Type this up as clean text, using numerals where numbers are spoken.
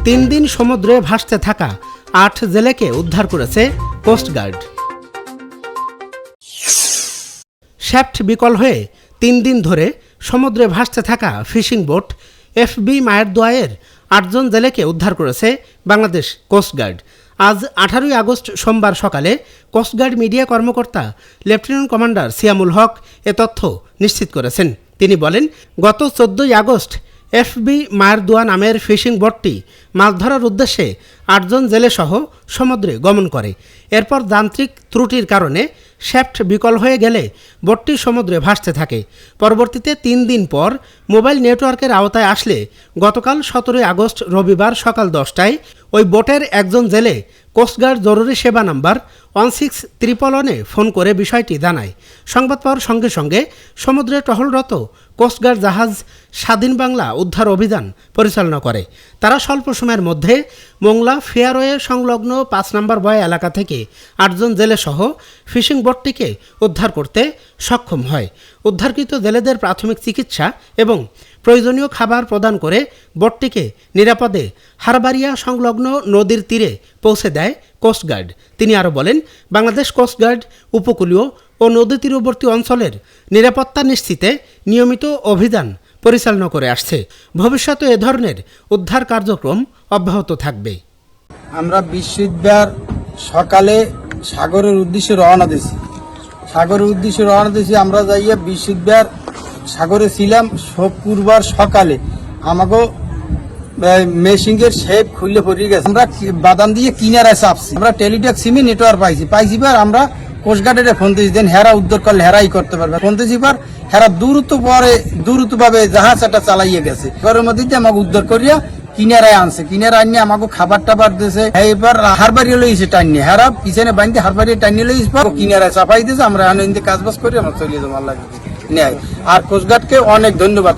3 দিন সমুদ্রে ভাসতে থাকা 8 জেলেকে উদ্ধার করেছে কোস্টগার্ড। শ্যাফট বিকল হয়ে 3 দিন ধরে সমুদ্রে ভাসতে থাকা ফিশিং বোট এফবি মায়ের দোয়ায়ের 8 জন জেলেকে উদ্ধার করেছে বাংলাদেশ কোস্টগার্ড। আজ 18 আগস্ট সোমবার সকালে কোস্টগার্ড মিডিয়া কর্মকর্তা লেফটেন্যান্ট কমান্ডার সিয়ামুল হক এ তথ্য নিশ্চিত করেছেন। তিনি বলেন, গত 14 আগস্ট এফবি মায়ের দোয়া নামের ফিশিং বোটটি মাছ ধরার উদ্দেশ্যে 8 জন জেলেসহ সমুদ্রে গমন করে। এরপর যান্ত্রিক ত্রুটির কারণে শ্যাফট বিকল হয়ে গেলে বোটটি সমুদ্রে ভাসতে থাকে। পরবর্তীতে 3 দিন পর মোবাইল নেটওয়ার্কের আওতায় আসলে গতকাল 17 আগস্ট রবিবার সকাল 10টায় ওই বোটের একজন জেলে কোস্টগার্ড জরুরি সেবা নাম্বার 16311-এ ফোন করে বিষয়টি জানায়। সংবাদ পাওয়ার সঙ্গে সঙ্গে সমুদ্রে টহলরত কোস্টগার্ড জাহাজ স্বাধীন বাংলা উদ্ধার অভিযান পরিচালনা করে। তারা স্বল্প সময়ের মধ্যে মোংলা ফেয়ারওয়ে সংলগ্ন 5 নম্বর বয় এলাকা থেকে 8 জন জেলেসহ ফিশিং বোটটিকে উদ্ধার করতে সক্ষম হয়। উদ্ধারকৃত জেলেদের প্রাথমিক চিকিৎসা এবং প্রয়োজনীয় খাবার প্রদান করে বোটটিকে নিরাপদে হারবারিয়া সংলগ্ন নদীর তীরে পৌঁছে দেয় কোস্টগার্ড। তিনি আরও বলেন, বাংলাদেশ কোস্টগার্ড উপকূলীয় ও নদী তীরবর্তী অঞ্চলের নিরাপত্তা নিশ্চিতে নিয়মিত অভিযান পরিচালনা করে আসছে। ভবিষ্যতে এ ধরনের উদ্ধার কার্যক্রম অব্যাহত থাকবে। আমরা বৃহস্পতিবার সকালে সাগরের উদ্দেশ্যে রওনা দিয়েছি। আমরা যাইয়া বৃহস্পতিবার সাগরে ছিলাম। শুক্রবার সকালে আমাকে মেশিনের শেপ খুলে পড়ে গেছে। আমরা বাদাম দিয়ে কিনারায় চাপছি। আমরা টেলিটক সিমে নেটওয়ার্ক পাইছি বার আমরা কোস্টগার্ডের ফোন দিয়েছি, দেন হেরা উদ্ধার করলে হেরাই করতে পারবে। ফোন দিয়েছি বার হেরা দ্রুত ভাবে জাহাজটা চালাইয়ে গেছে। ঘরের মধ্যে আমাকে উদ্ধার করিয়া কিনারায় আনছে। কিনারা আনিয়ে আমাকে খাবার টাবার দিয়েছে। এবার হারবারিয়া লইছে টাইনে, হেরা পিছনে বাঁধতে হারবারিয়া টাইনে লইছে, কিনারায় চাপাই দিয়েছে। আমরা কাজ বাজ করি আমরা চলে যাবো আল্লাহ নেয়। আর কোস্টগার্ডকে অনেক ধন্যবাদ।